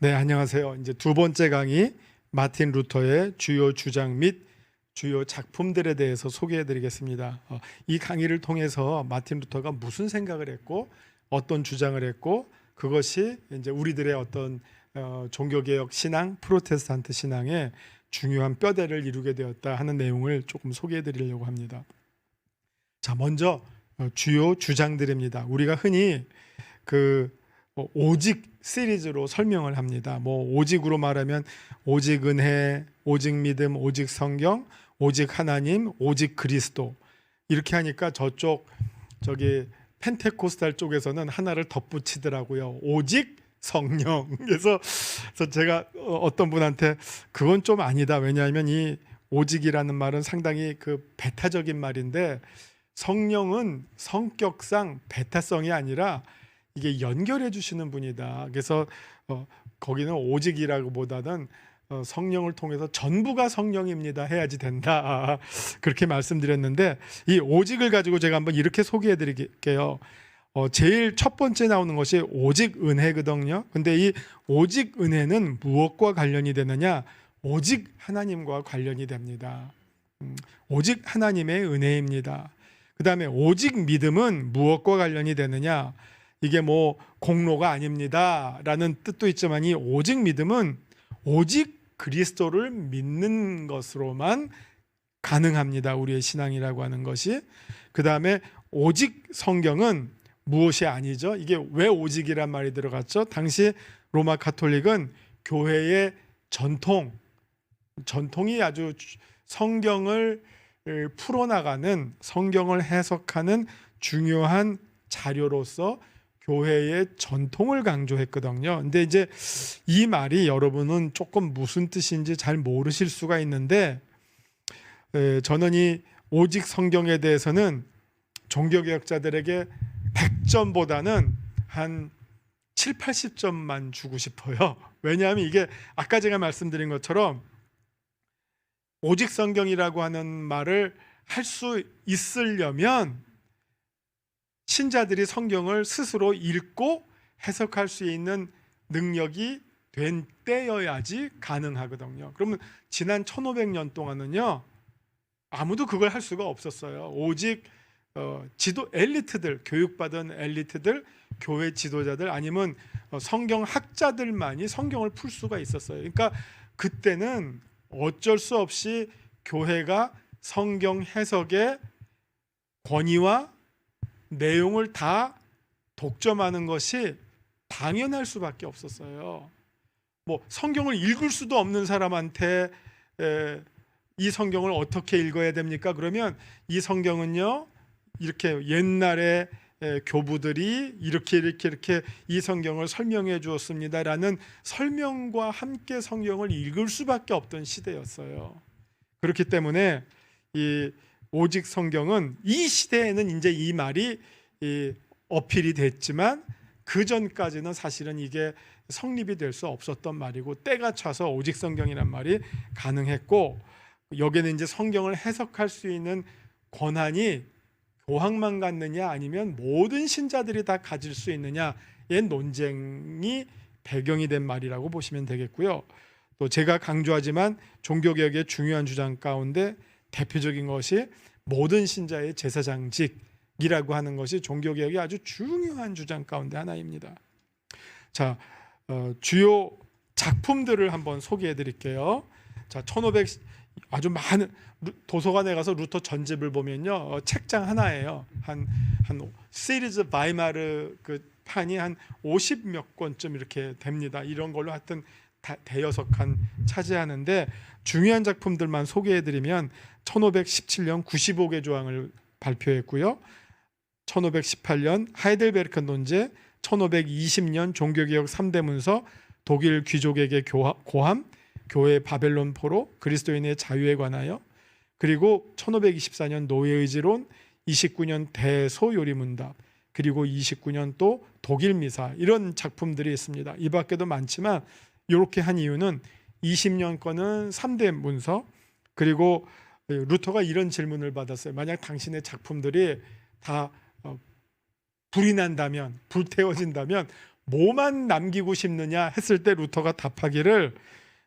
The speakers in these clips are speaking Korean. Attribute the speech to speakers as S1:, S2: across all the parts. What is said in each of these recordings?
S1: 네, 안녕하세요. 이제 두 번째 강의 마틴 루터의 주요 주장 및 주요 작품들에 대해서 소개해 드리겠습니다. 이 강의를 통해서 마틴 루터가 무슨 생각을 했고 어떤 주장을 했고 그것이 이제 우리들의 어떤 종교개혁 신앙, 프로테스탄트 신앙의 중요한 뼈대를 이루게 되었다 하는 내용을 조금 소개해 드리려고 합니다. 자, 먼저 주요 주장들입니다. 우리가 흔히 오직 시리즈로 설명을 합니다. 오직으로 말하면 오직 은혜, 오직 믿음, 오직 성경, 오직 하나님, 오직 그리스도 이렇게 하니까 저기 펜테코스탈 쪽에서는 하나를 덧붙이더라고요. 오직 성령. 그래서 제가 어떤 분한테 그건 좀 아니다. 왜냐하면 이 오직이라는 말은 상당히 배타적인 말인데 성령은 성격상 배타성이 아니라 이게 연결해 주시는 분이다. 그래서 거기는 오직이라고보다는 성령을 통해서 전부가 성령입니다 해야지 된다. 그렇게 말씀드렸는데 이 오직을 가지고 제가 한번 이렇게 소개해 드릴게요. 제일 첫 번째 나오는 것이 오직 은혜거든요. 근데 이 오직 은혜는 무엇과 관련이 되느냐? 오직 하나님과 관련이 됩니다. 오직 하나님의 은혜입니다. 그 다음에 오직 믿음은 무엇과 관련이 되느냐? 이게 공로가 아닙니다 라는 뜻도 있지만 이 오직 믿음은 오직 그리스도를 믿는 것으로만 가능합니다. 우리의 신앙이라고 하는 것이. 그 다음에 오직 성경은 무엇이 아니죠? 이게 왜 오직이란 말이 들어갔죠? 당시 로마 가톨릭은 교회의 전통이 아주 성경을 풀어나가는, 성경을 해석하는 중요한 자료로서 교회의 전통을 강조했거든요. 근데 이제 이 말이 여러분은 조금 무슨 뜻인지 잘 모르실 수가 있는데 저는 이 오직 성경에 대해서는 종교개혁자들에게 100점보다는 한 7, 80점만 주고 싶어요. 왜냐하면 이게 아까 제가 말씀드린 것처럼 오직 성경이라고 하는 말을 할 수 있으려면 신자들이 성경을 스스로 읽고 해석할 수 있는 능력이 된 때여야지 가능하거든요. 그러면 지난 1500년 동안은요 아무도 그걸 할 수가 없었어요. 오직 엘리트들, 교육받은 엘리트들, 교회 지도자들 아니면 성경 학자들만이 성경을 풀 수가 있었어요. 그러니까 그때는 어쩔 수 없이 교회가 성경 해석의 권위와 내용을 다 독점하는 것이 당연할 수밖에 없었어요. 성경을 읽을 수도 없는 사람한테 이 성경을 어떻게 읽어야 됩니까? 그러면 이 성경은요 이렇게 옛날에 교부들이 이렇게 이 성경을 설명해 주었습니다라는 설명과 함께 성경을 읽을 수밖에 없던 시대였어요. 그렇기 때문에 이 오직 성경은 이 시대에는 이제 이 말이 어필이 됐지만 그 전까지는 사실은 이게 성립이 될 수 없었던 말이고 때가 차서 오직 성경이란 말이 가능했고 여기는 이제 성경을 해석할 수 있는 권한이 교황만 갖느냐 아니면 모든 신자들이 다 가질 수 있느냐의 논쟁이 배경이 된 말이라고 보시면 되겠고요. 또 제가 강조하지만 종교개혁의 중요한 주장 가운데 대표적인 것이 모든 신자의 제사장직이라고 하는 것이 종교개혁의 아주 중요한 주장 가운데 하나입니다. 자, 주요 작품들을 한번 소개해 드릴게요. 자, 1500 아주 많은 도서관에 가서 루터 전집을 보면요 책장 하나예요. 한 시리즈 바이마르 판이 한 50몇 권쯤 이렇게 됩니다. 이런 걸로 하여튼 대여섯 칸 차지하는데 중요한 작품들만 소개해드리면 1517년 95개 조항을 발표했고요. 1518년 하이델베르크 논제, 1520년 종교개혁 3대 문서, 독일 귀족에게 고함, 교회 바벨론 포로, 그리스도인의 자유에 관하여, 그리고 1524년 노예의지론, 29년 대소요리문답, 그리고 29년 또 독일 미사 이런 작품들이 있습니다. 이 밖에도 많지만 이렇게 한 이유는 20년 거는 3대 문서, 그리고 루터가 이런 질문을 받았어요. 만약 당신의 작품들이 다 불이 난다면, 불태워진다면 뭐만 남기고 싶느냐 했을 때 루터가 답하기를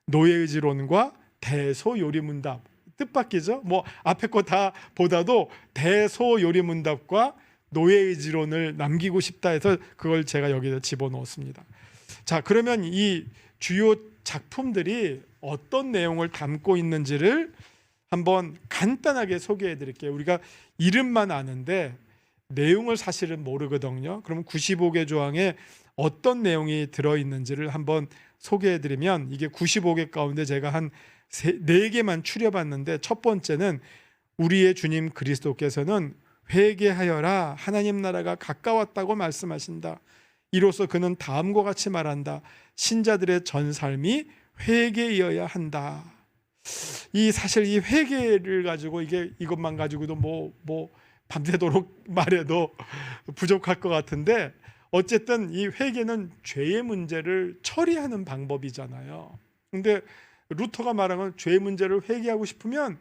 S1: 노예의지론과 대소요리문답, 뜻밖이죠. 뭐 앞에 거 다 보다도 대소요리문답과 노예의지론을 남기고 싶다 해서 그걸 제가 여기다 집어넣었습니다. 자, 그러면 이 주요 작품들이 어떤 내용을 담고 있는지를 한번 간단하게 소개해 드릴게요. 우리가 이름만 아는데 내용을 사실은 모르거든요. 그러면 95개 조항에 어떤 내용이 들어있는지를 한번 소개해 드리면, 이게 95개 가운데 제가 한 4개만 추려봤는데, 첫 번째는 우리의 주님 그리스도께서는 회개하여라, 하나님 나라가 가까웠다고 말씀하신다. 이로써 그는 다음과 같이 말한다. 신자들의 전 삶이 회개이어야 한다. 사실 이 회개를 가지고 이것만 가지고도 뭐 밤새도록 말해도 부족할 것 같은데, 어쨌든 이 회개는 죄의 문제를 처리하는 방법이잖아요. 근데 루터가 말한 건 죄의 문제를 회개하고 싶으면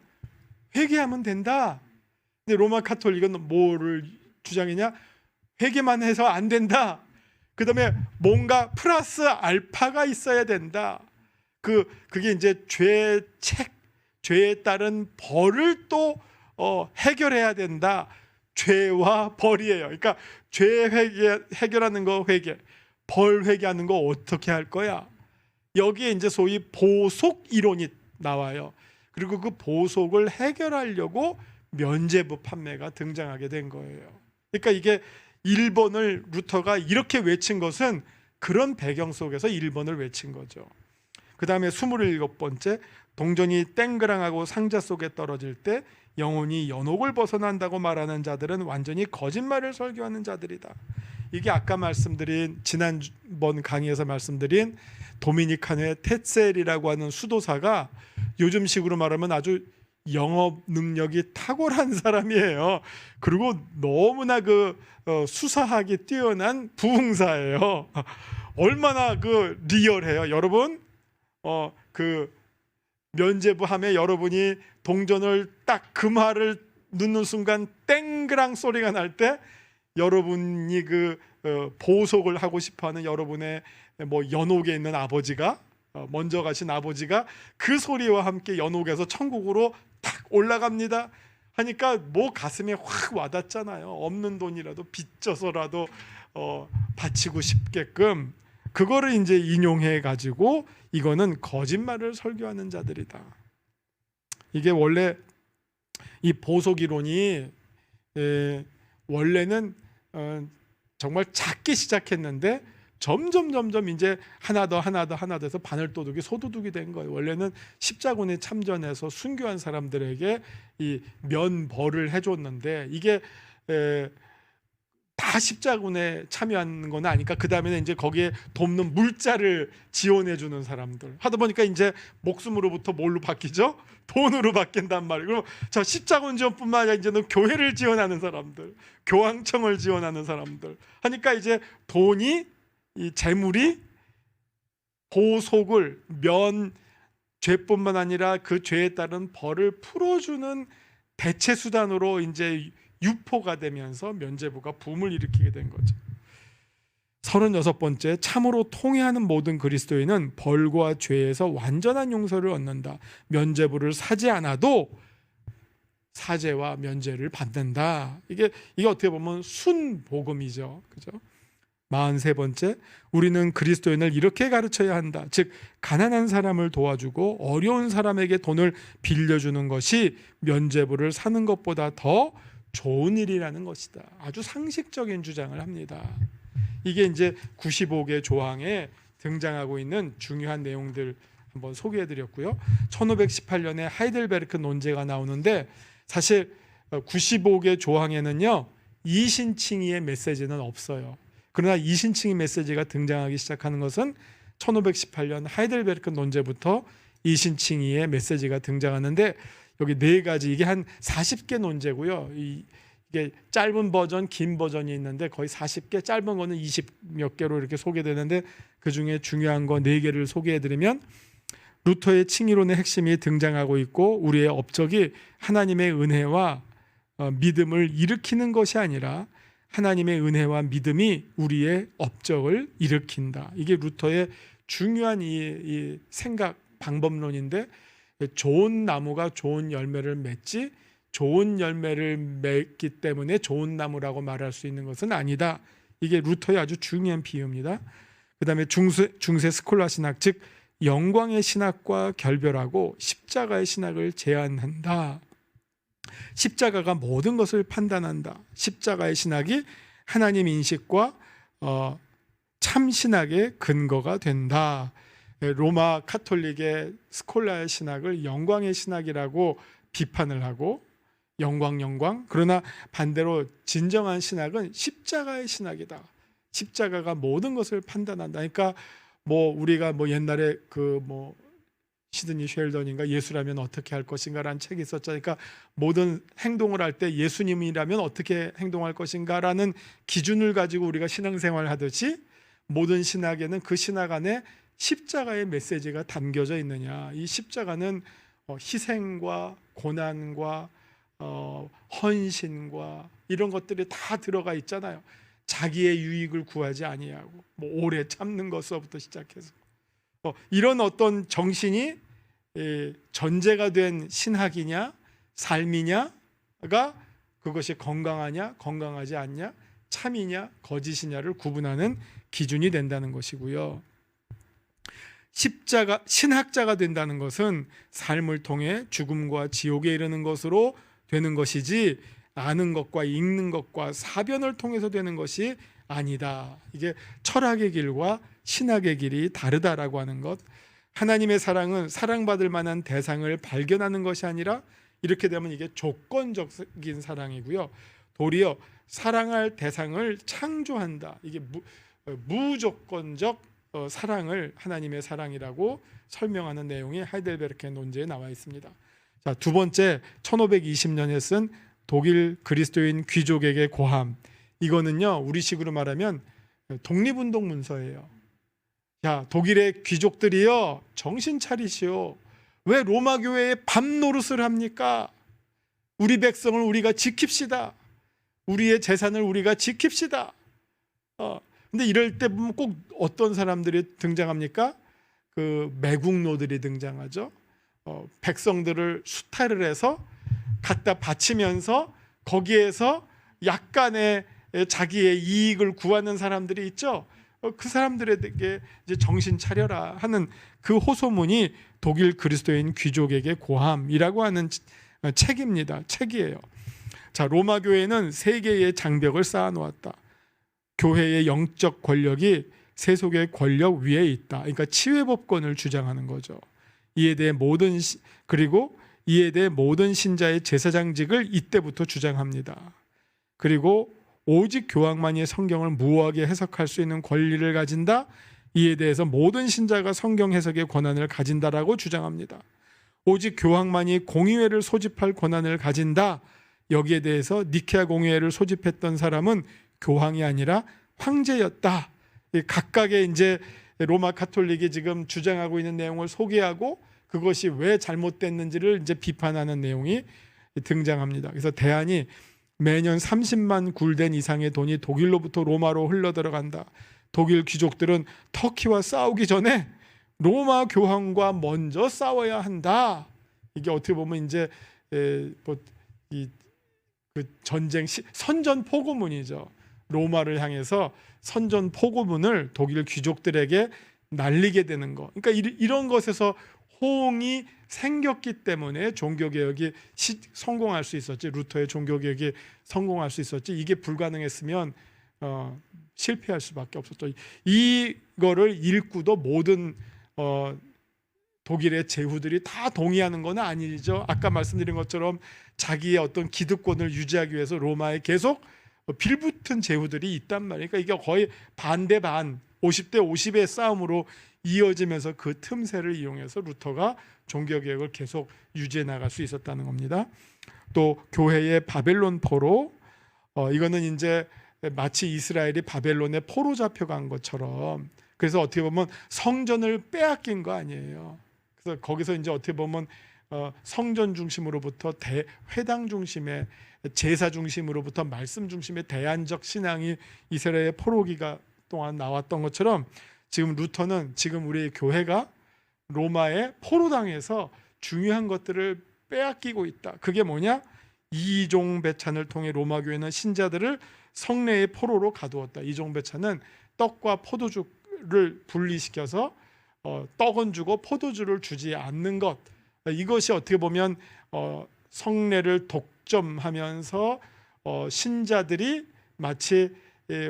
S1: 회개하면 된다. 근데 로마 카톨릭은 뭐를 주장이냐? 회개만 해서 안 된다. 그 다음에 뭔가 플러스 알파가 있어야 된다. 그게 이제 죄에 따른 벌을 또 해결해야 된다. 죄와 벌이에요. 그러니까 죄 해결하는 거 회개, 벌 회개하는 거 어떻게 할 거야? 여기에 이제 소위 보속 이론이 나와요. 그리고 그 보속을 해결하려고 면죄부 판매가 등장하게 된 거예요. 그러니까 이게 1번을 루터가 이렇게 외친 것은 그런 배경 속에서 1번을 외친 거죠. 그 다음에 27번째, 동전이 땡그랑하고 상자 속에 떨어질 때 영혼이 연옥을 벗어난다고 말하는 자들은 완전히 거짓말을 설교하는 자들이다. 이게 아까 말씀드린, 지난번 강의에서 말씀드린 도미니칸의 테셀이라고 하는 수도사가 요즘식으로 말하면 아주 영업 능력이 탁월한 사람이에요. 그리고 너무나 수사하기 뛰어난 부흥사예요. 얼마나 리얼해요. 여러분, 면죄부 함에 여러분이 동전을 딱 금화를 넣는 순간 땡그랑 소리가 날 때, 여러분이 보속을 하고 싶어하는 여러분의 연옥에 있는 아버지가, 먼저 가신 아버지가 그 소리와 함께 연옥에서 천국으로 탁 올라갑니다 하니까 가슴에 확 와닿잖아요. 없는 돈이라도 빚져서라도 바치고 싶게끔 그거를 이제 인용해 가지고 이거는 거짓말을 설교하는 자들이다. 이게 원래 이 보속 이론이 원래는 정말 작게 시작했는데 점점 이제 하나 더 해서 바늘도둑이 소도둑이 된 거예요. 원래는 십자군에 참전해서 순교한 사람들에게 이 면벌을 해줬는데, 이게 다 십자군에 참여하는 건 아니까 그 다음에는 이제 거기에 돕는 물자를 지원해 주는 사람들 하다 보니까 이제 목숨으로부터 뭘로 바뀌죠? 돈으로 바뀐단 말이에요. 그럼 저 십자군 지원뿐만 아니라 이제는 교회를 지원하는 사람들, 교황청을 지원하는 사람들 하니까 이제 돈이, 이 재물이 보속을, 죄뿐만 아니라 그 죄에 따른 벌을 풀어주는 대체 수단으로 이제 유포가 되면서 면죄부가 붐을 일으키게 된 거죠. 36번째, 참으로 통회하는 모든 그리스도인은 벌과 죄에서 완전한 용서를 얻는다. 면죄부를 사지 않아도 사죄와 면죄를 받는다. 이게 어떻게 보면 순복음이죠. 그죠? 43번째, 우리는 그리스도인을 이렇게 가르쳐야 한다. 즉, 가난한 사람을 도와주고 어려운 사람에게 돈을 빌려주는 것이 면죄부를 사는 것보다 더 좋은 일이라는 것이다. 아주 상식적인 주장을 합니다. 이게 이제 95개 조항에 등장하고 있는 중요한 내용들 한번 소개해드렸고요. 1518년에 하이델베르크 논제가 나오는데, 사실 95개 조항에는요 이신칭의의 메시지는 없어요. 그러나 이신칭의 메시지가 등장하기 시작하는 것은 1518년 하이델베르크 논제부터 이신칭의의 메시지가 등장하는데, 여기 4가지, 이게 한 40개 논제고요. 이게 짧은 버전, 긴 버전이 있는데 거의 40개, 짧은 거는 20몇 개로 이렇게 소개되는데, 그중에 중요한 거 4개를 소개해드리면, 루터의 칭의론의 핵심이 등장하고 있고, 우리의 업적이 하나님의 은혜와 믿음을 일으키는 것이 아니라 하나님의 은혜와 믿음이 우리의 업적을 일으킨다. 이게 루터의 중요한 이 생각 방법론인데, 좋은 나무가 좋은 열매를 맺지 좋은 열매를 맺기 때문에 좋은 나무라고 말할 수 있는 것은 아니다. 이게 루터의 아주 중요한 비유입니다. 그 다음에 중세 스콜라 신학, 즉 영광의 신학과 결별하고 십자가의 신학을 제안한다. 십자가가 모든 것을 판단한다. 십자가의 신학이 하나님 인식과 참 신학의 근거가 된다. 로마 카톨릭의 스콜라의 신학을 영광의 신학이라고 비판을 하고, 영광. 그러나 반대로 진정한 신학은 십자가의 신학이다. 십자가가 모든 것을 판단한다. 그러니까 우리가 옛날에 시드니 쉘던인가 예수라면 어떻게 할 것인가라는 책이 있었죠. 그러니까 모든 행동을 할 때 예수님이라면 어떻게 행동할 것인가라는 기준을 가지고 우리가 신앙생활을 하듯이 모든 신학에는 그 신학 안에 십자가의 메시지가 담겨져 있느냐. 이 십자가는 희생과 고난과 헌신과 이런 것들이 다 들어가 있잖아요. 자기의 유익을 구하지 아니하고 오래 참는 것서부터 시작해서 이런 어떤 정신이 전제가 된 신학이냐 삶이냐가 그것이 건강하냐 건강하지 않냐, 참이냐 거짓이냐를 구분하는 기준이 된다는 것이고요. 신학자가 된다는 것은 삶을 통해 죽음과 지옥에 이르는 것으로 되는 것이지, 아는 것과 읽는 것과 사변을 통해서 되는 것이 아니다. 이게 철학의 길과 신학의 길이 다르다라고 하는 것. 하나님의 사랑은 사랑받을 만한 대상을 발견하는 것이 아니라, 이렇게 되면 이게 조건적인 사랑이고요. 도리어 사랑할 대상을 창조한다. 이게 무조건적 사랑을 하나님의 사랑이라고 설명하는 내용이 하이델베르크의 논제에 나와 있습니다. 자, 두 번째, 1520년에 쓴 독일 그리스도인 귀족에게 고함. 이거는요, 우리식으로 말하면 독립운동 문서예요. 야, 독일의 귀족들이요, 정신 차리시오. 왜 로마 교회에 밤 노릇을 합니까? 우리 백성을 우리가 지킵시다. 우리의 재산을 우리가 지킵시다. 근데 이럴 때 보면 꼭 어떤 사람들이 등장합니까? 그 매국노들이 등장하죠. 백성들을 수탈을 해서 갖다 바치면서 거기에서 약간의 자기의 이익을 구하는 사람들이 있죠. 그 사람들에게 이제 정신 차려라 하는 그 호소문이 독일 그리스도인 귀족에게 고함이라고 하는 책입니다. 책이에요. 자, 로마 교회는 세 개의 장벽을 쌓아 놓았다. 교회의 영적 권력이 세속의 권력 위에 있다. 그러니까 치외법권을 주장하는 거죠. 이에 대해 모든 신자의 제사장직을 이때부터 주장합니다. 그리고 오직 교황만이 성경을 무오하게 해석할 수 있는 권리를 가진다. 이에 대해서 모든 신자가 성경 해석의 권한을 가진다라고 주장합니다. 오직 교황만이 공의회를 소집할 권한을 가진다. 여기에 대해서 니케아 공의회를 소집했던 사람은 교황이 아니라 황제였다. 각각의 이제 로마 카톨릭이 지금 주장하고 있는 내용을 소개하고 그것이 왜 잘못됐는지를 이제 비판하는 내용이 등장합니다. 그래서 대안이 매년 30만 굴덴 이상의 돈이 독일로부터 로마로 흘러 들어간다. 독일 귀족들은 터키와 싸우기 전에 로마 교황과 먼저 싸워야 한다. 이게 어떻게 보면 이제 그 전쟁 선전 포고문이죠. 로마를 향해서 선전 포고문을 독일 귀족들에게 날리게 되는 거. 그러니까 이런 것에서 호응이 생겼기 때문에 종교개혁이 성공할 수 있었지. 루터의 종교개혁이 성공할 수 있었지. 이게 불가능했으면 실패할 수밖에 없었죠. 이거를 읽고도 모든 독일의 제후들이 다 동의하는 건 아니죠. 아까 말씀드린 것처럼 자기의 어떤 기득권을 유지하기 위해서 로마에 계속 빌붙은 제후들이 있단 말이에요. 그러니까 이게 거의 반대 반, 50대 50의 싸움으로 이어지면서 그 틈새를 이용해서 루터가 종교개혁을 계속 유지해 나갈 수 있었다는 겁니다. 또 교회의 바벨론 포로, 이거는 이제 마치 이스라엘이 바벨론에 포로 잡혀간 것처럼, 그래서 어떻게 보면 성전을 빼앗긴 거 아니에요. 그래서 거기서 이제 어떻게 보면 성전 중심으로부터 회당 중심의 제사 중심으로부터 말씀 중심의 대안적 신앙이 이스라엘의 포로기가 동안 나왔던 것처럼 지금 루터는 지금 우리 교회가 로마의 포로당에서 중요한 것들을 빼앗기고 있다. 그게 뭐냐? 이종 배찬을 통해 로마 교회는 신자들을 성례의 포로로 가두었다. 이종 배찬은 떡과 포도주를 분리시켜서 떡은 주고 포도주를 주지 않는 것. 이것이 어떻게 보면 성례를 독점하면서 신자들이 마치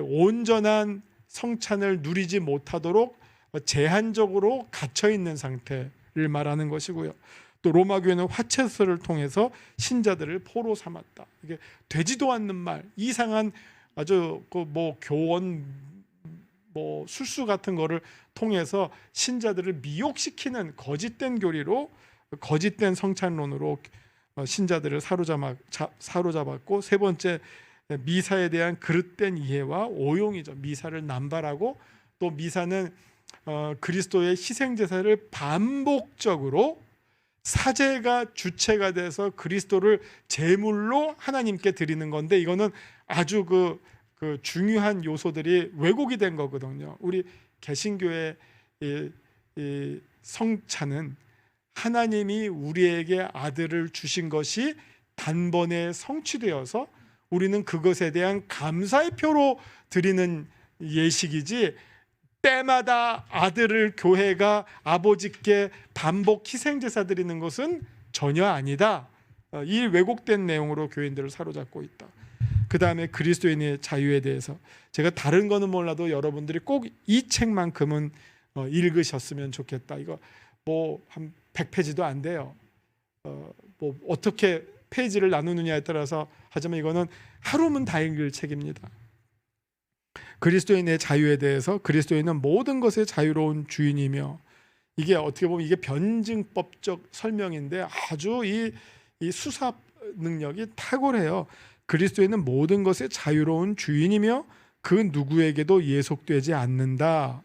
S1: 온전한 성찬을 누리지 못하도록 제한적으로 갇혀 있는 상태를 말하는 것이고요. 또 로마 교회는 화채서를 통해서 신자들을 포로 삼았다. 이게 되지도 않는 말, 이상한 아주 교원 술수 같은 거를 통해서 신자들을 미혹시키는 거짓된 교리로, 거짓된 성찬론으로 신자들을 사로잡았고, 세 번째, 미사에 대한 그릇된 이해와 오용이죠. 미사를 남발하고, 또 미사는 그리스도의 희생제사를 반복적으로 사제가 주체가 돼서 그리스도를 제물로 하나님께 드리는 건데, 이거는 아주 그 중요한 요소들이 왜곡이 된 거거든요. 우리 개신교의 이 성찬은 하나님이 우리에게 아들을 주신 것이 단번에 성취되어서 우리는 그것에 대한 감사의 표로 드리는 예식이지, 때마다 아들을 교회가 아버지께 반복 희생제사 드리는 것은 전혀 아니다. 이 왜곡된 내용으로 교인들을 사로잡고 있다. 그 다음에 그리스도인의 자유에 대해서, 제가 다른 거는 몰라도 여러분들이 꼭 이 책만큼은 읽으셨으면 좋겠다. 이거 한 100페이지도 안 돼요. 어떻게 페이지를 나누느냐에 따라서 하지만 이거는 하루면 다 읽을 책입니다. 그리스도인의 자유에 대해서, 그리스도인은 모든 것의 자유로운 주인이며, 이게 어떻게 보면 이게 변증법적 설명인데 아주 이 수사 능력이 탁월해요. 그리스도인은 모든 것의 자유로운 주인이며 그 누구에게도 예속되지 않는다.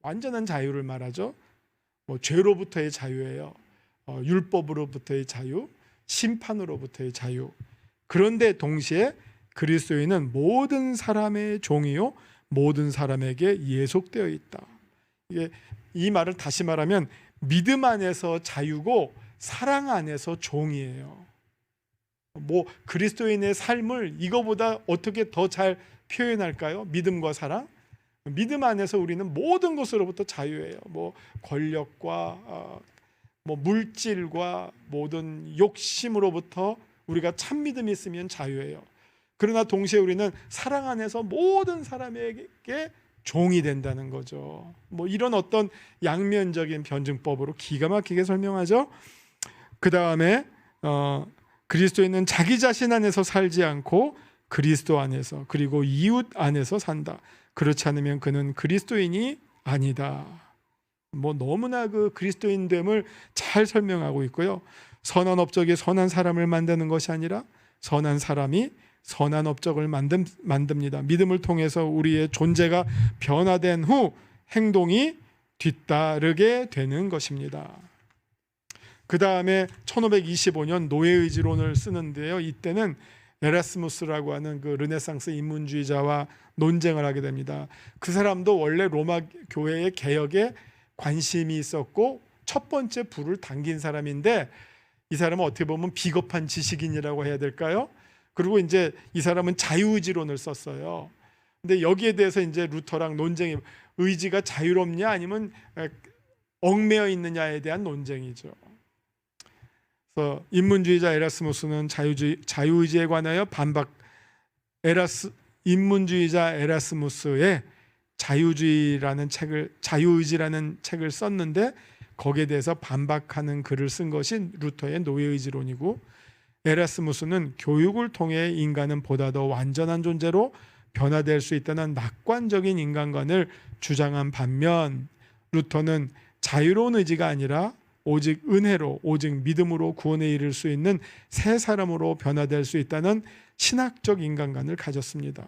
S1: 완전한 자유를 말하죠. 죄로부터의 자유예요. 율법으로부터의 자유, 심판으로부터의 자유. 그런데 동시에 그리스도인은 모든 사람의 종이요 모든 사람에게 예속되어 있다. 이 말을 다시 말하면 믿음 안에서 자유고 사랑 안에서 종이에요. 그리스도인의 삶을 이거보다 어떻게 더 잘 표현할까요? 믿음과 사랑. 믿음 안에서 우리는 모든 것으로부터 자유예요. 권력과 물질과 모든 욕심으로부터 우리가 참 믿음이 있으면 자유예요. 그러나 동시에 우리는 사랑 안에서 모든 사람에게 종이 된다는 거죠. 이런 어떤 양면적인 변증법으로 기가 막히게 설명하죠. 그 다음에 그리스도인은 자기 자신 안에서 살지 않고 그리스도 안에서, 그리고 이웃 안에서 산다. 그렇지 않으면 그는 그리스도인이 아니다. 너무나 그 그리스도인됨을 잘 설명하고 있고요. 선한 업적이 선한 사람을 만드는 것이 아니라 선한 사람이 선한 업적을 만듭니다. 믿음을 통해서 우리의 존재가 변화된 후 행동이 뒤따르게 되는 것입니다. 그 다음에 1525년 노예의지론을 쓰는데요. 이때는 에라스무스라고 하는 그 르네상스 인문주의자와 논쟁을 하게 됩니다. 그 사람도 원래 로마 교회의 개혁에 관심이 있었고 첫 번째 불을 당긴 사람인데, 이 사람은 어떻게 보면 비겁한 지식인이라고 해야 될까요? 그리고 이제 이 사람은 자유의지론을 썼어요. 근데 여기에 대해서 이제 루터랑 논쟁이, 의지가 자유롭냐 아니면 얽매여 있느냐에 대한 논쟁이죠. 그래서 인문주의자 에라스무스는 자유의지에 관하여 인문주의자 에라스무스의 자유의지라는 책을 썼는데, 거기에 대해서 반박하는 글을 쓴 것이 루터의 노예의지론이고, 에라스무스는 교육을 통해 인간은 보다 더 완전한 존재로 변화될 수 있다는 낙관적인 인간관을 주장한 반면, 루터는 자유로운 의지가 아니라 오직 은혜로, 오직 믿음으로 구원에 이를 수 있는 새 사람으로 변화될 수 있다는 신학적 인간관을 가졌습니다.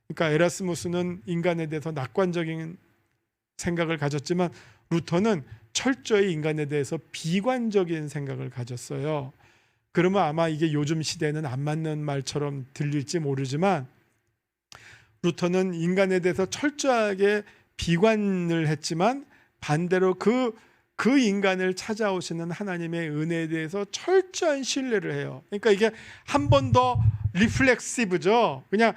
S1: 그러니까 에라스무스는 인간에 대해서 낙관적인 생각을 가졌지만 루터는 철저히 인간에 대해서 비관적인 생각을 가졌어요. 그러면 아마 이게 요즘 시대에는 안 맞는 말처럼 들릴지 모르지만 루터는 인간에 대해서 철저하게 비관을 했지만 반대로 그 인간을 찾아오시는 하나님의 은혜에 대해서 철저한 신뢰를 해요. 그러니까 이게 한 번 더 리플렉시브죠. 그냥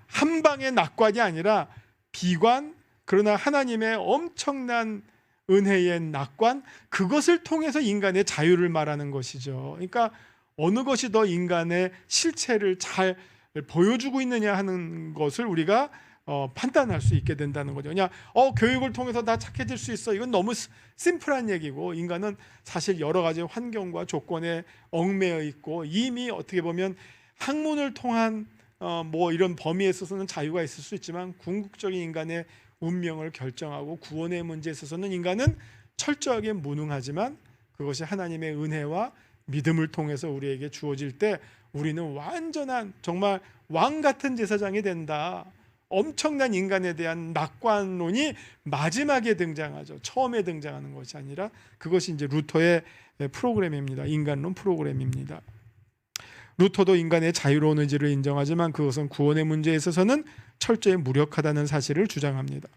S1: 한 방의 낙관이 아니라 비관, 그러나 하나님의 엄청난 은혜의 낙관, 그것을 통해서 인간의 자유를 말하는 것이죠. 그러니까 어느 것이 더 인간의 실체를 잘 보여주고 있느냐 하는 것을 우리가 판단할 수 있게 된다는 거죠. 그냥 교육을 통해서 다 착해질 수 있어, 이건 너무 심플한 얘기고, 인간은 사실 여러 가지 환경과 조건에 얽매여 있고 이미 어떻게 보면 학문을 통한 뭐 이런 범위에 있어서는 자유가 있을 수 있지만 궁극적인 인간의 운명을 결정하고 구원의 문제에 있어서는 인간은 철저하게 무능하지만 그것이 하나님의 은혜와 믿음을 통해서 우리에게 주어질 때 우리는 완전한 정말 왕 같은 제사장이 된다. 엄청난 인간에 대한 낙관론이 마지막에 등장하죠. 처음에 등장하는 것이 아니라 그것이 이제 루터의 프로그램입니다. 인간론 프로그램입니다. 루터도 인간의 자유로운 의지를 인정하지만 그것은 구원의 문제에 있어서는 철저히 무력하다는 사실을 주장합니다.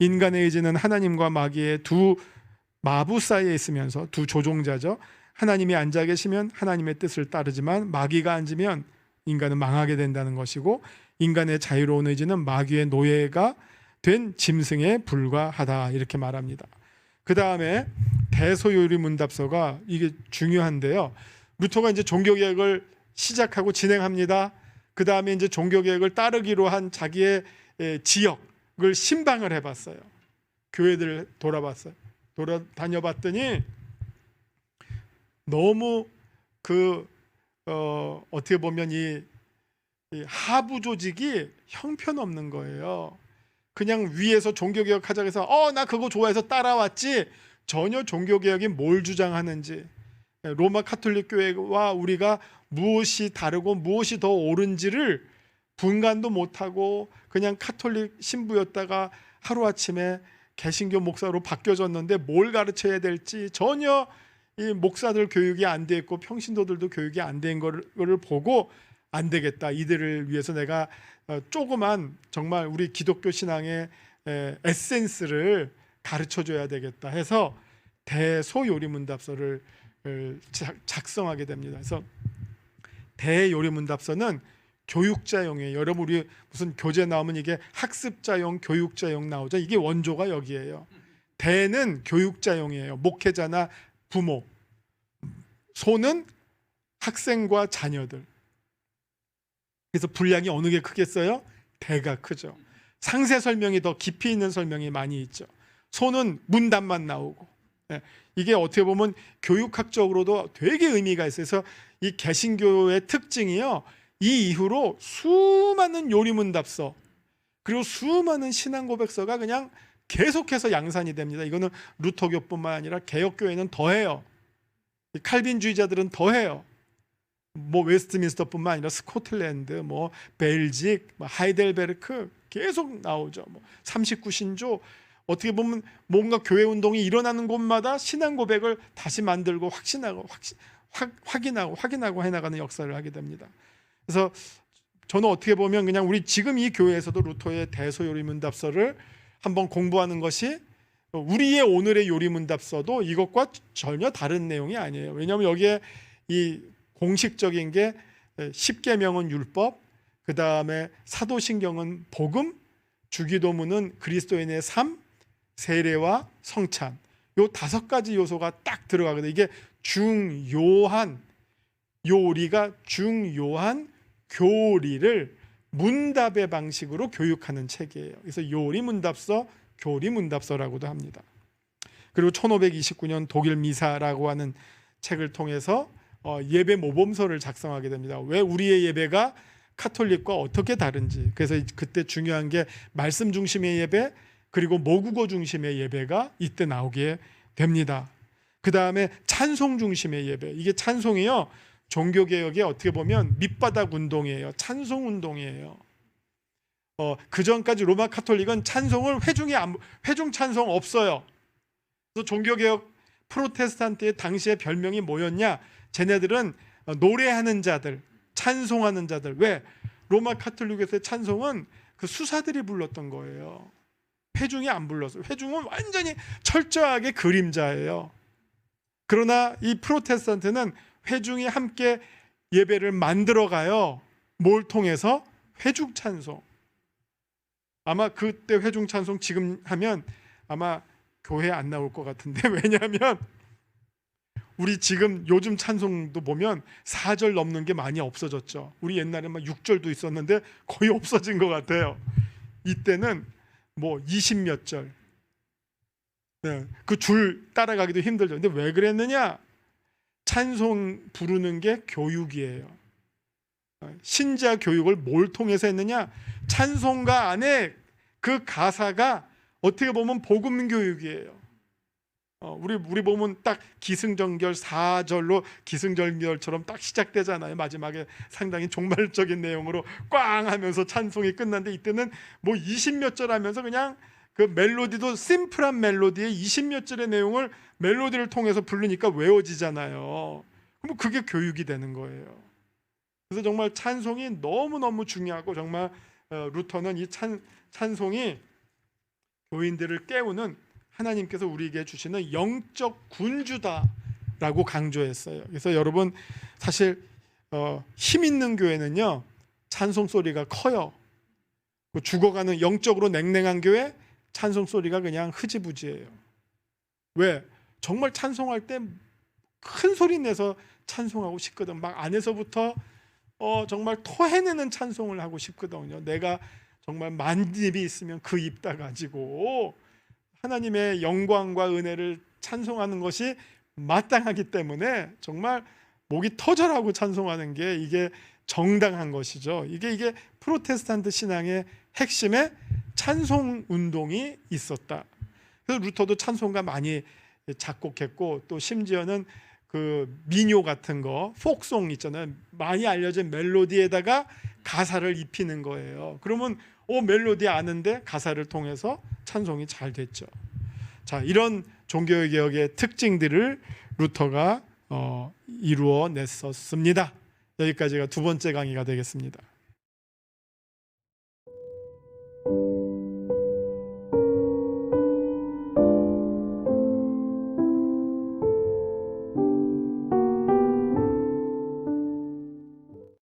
S1: 인간의 의지는 하나님과 마귀의 두 마부 사이에 있으면서 두 조종자죠. 하나님이 앉아 계시면 하나님의 뜻을 따르지만 마귀가 앉으면 인간은 망하게 된다는 것이고, 인간의 자유로운 의지는 마귀의 노예가 된 짐승에 불과하다, 이렇게 말합니다. 그 다음에 대소요리 문답서가 이게 중요한데요. 루터가 이제 종교개혁을 시작하고 진행합니다. 그 다음에 이제 종교개혁을 따르기로 한 자기의 지역을 신방을 해봤어요. 교회들을 돌아봤어요. 돌아다녀봤더니 너무 어떻게 보면 이 하부 조직이 형편없는 거예요. 그냥 위에서 종교개혁하자고 해서 나 그거 좋아해서 따라왔지, 전혀 종교개혁이 뭘 주장하는지, 로마 카톨릭 교회와 우리가 무엇이 다르고 무엇이 더 옳은지를 분간도 못하고 그냥 카톨릭 신부였다가 하루아침에 개신교 목사로 바뀌어졌는데 뭘 가르쳐야 될지 전혀 이 목사들 교육이 안 돼 있고 평신도들도 교육이 안 된 거를 보고 안 되겠다, 이들을 위해서 내가 조그만 정말 우리 기독교 신앙의 에센스를 가르쳐줘야 되겠다 해서 대소요리문답서를 작성하게 됩니다. 그래서 대요리문답서는 교육자용이에요. 여러분 우리 무슨 교재 나오면 이게 학습자용, 교육자용 나오죠. 이게 원조가 여기에요. 대는 교육자용이에요. 목회자나 부모, 소는 학생과 자녀들. 그래서 분량이 어느 게 크겠어요? 대가 크죠. 상세 설명이 더 깊이 있는 설명이 많이 있죠. 소는 문답만 나오고. 이게 어떻게 보면 교육학적으로도 되게 의미가 있어요. 그래서 이 개신교의 특징이요, 이 이후로 수많은 요리문답서 그리고 수많은 신앙고백서가 그냥 계속해서 양산이 됩니다. 이거는 루터교뿐만 아니라 개혁교회는 더해요. 칼빈주의자들은 더해요. 뭐 웨스트민스터뿐만 아니라 스코틀랜드, 뭐 벨직, 뭐 하이델베르크 계속 나오죠. 뭐 39신조, 어떻게 보면 뭔가 교회 운동이 일어나는 곳마다 신앙 고백을 다시 만들고 확인하고 해나가는 역사를 하게 됩니다. 그래서 저는 어떻게 보면 그냥 우리 지금 이 교회에서도 루터의 대소요리문답서를 한번 공부하는 것이, 우리의 오늘의 요리문답서도 이것과 전혀 다른 내용이 아니에요. 왜냐하면 여기에 이 공식적인 게 십계명은 율법, 그 다음에 사도신경은 복음, 주기도문은 그리스도인의 삶, 세례와 성찬, 요 5가지 요소가 딱 들어가거든요. 이게 중요한 요리가 중요한 교리를 문답의 방식으로 교육하는 책이에요. 그래서 요리문답서, 교리문답서라고도 합니다. 그리고 1529년 독일 미사라고 하는 책을 통해서 예배 모범서를 작성하게 됩니다. 왜 우리의 예배가 카톨릭과 어떻게 다른지. 그래서 그때 중요한 게 말씀 중심의 예배, 그리고 모국어 중심의 예배가 이때 나오게 됩니다. 그 다음에 찬송 중심의 예배. 이게 찬송이요, 종교개혁에 어떻게 보면 밑바닥 운동이에요. 찬송 운동이에요. 그 전까지 로마 카톨릭은 찬송을 회중 찬송 없어요. 그래서 종교개혁 프로테스탄트의 당시의 별명이 뭐였냐? 쟤네들은 노래하는 자들, 찬송하는 자들. 왜? 로마 카톨릭에서의 찬송은 그 수사들이 불렀던 거예요. 회중이 안 불렀어요. 회중은 완전히 철저하게 그림자예요. 그러나 이 프로테스탄트는 회중이 함께 예배를 만들어가요. 뭘 통해서? 회중 찬송. 아마 그때 회중 찬송 지금 하면 아마 교회 안 나올 것 같은데, 왜냐하면 우리 지금 요즘 찬송도 보면 4절 넘는 게 많이 없어졌죠. 우리 옛날에 막 6절도 있었는데 거의 없어진 것 같아요. 이때는 뭐 20몇 절, 네, 그 줄 따라가기도 힘들죠. 근데 왜 그랬느냐? 찬송 부르는 게 교육이에요. 신자 교육을 뭘 통해서 했느냐? 찬송가 안에 그 가사가 어떻게 보면 복음 교육이에요. 우리 보면 딱 기승전결 4절로 기승전결처럼 딱 시작되잖아요. 마지막에 상당히 종말적인 내용으로 꽝 하면서 찬송이 끝났는데, 이때는 뭐 20몇 절 하면서 그냥 그 멜로디도 심플한 멜로디에 20몇 절의 내용을 멜로디를 통해서 부르니까 외워지잖아요. 그럼 그게 교육이 되는 거예요. 그래서 정말 찬송이 너무너무 중요하고, 정말 루터는 이 찬송이 교인들을 깨우는 하나님께서 우리에게 주시는 영적 군주다라고 강조했어요. 그래서 여러분, 사실 힘 있는 교회는요 찬송 소리가 커요. 죽어가는 영적으로 냉랭한 교회 찬송 소리가 그냥 흐지부지예요. 왜? 정말 찬송할 때 큰 소리 내서 찬송하고 싶거든. 막 안에서부터 정말 토해내는 찬송을 하고 싶거든요. 내가 정말 만입이 있으면 그 입 다 가지고 하나님의 영광과 은혜를 찬송하는 것이 마땅하기 때문에 정말 목이 터져라고 찬송하는 게 이게 정당한 것이죠. 이게 프로테스탄트 신앙의 핵심에 찬송 운동이 있었다. 그래서 루터도 찬송가 많이 작곡했고, 또 심지어는 그 민요 같은 거, 폭송 있잖아요. 많이 알려진 멜로디에다가 가사를 입히는 거예요. 그러면 멜로디 아는데 가사를 통해서 찬송이 잘 됐죠. 자, 이런 종교개혁의 특징들을 루터가 이루어 냈었습니다. 여기까지가 두 번째 강의가 되겠습니다.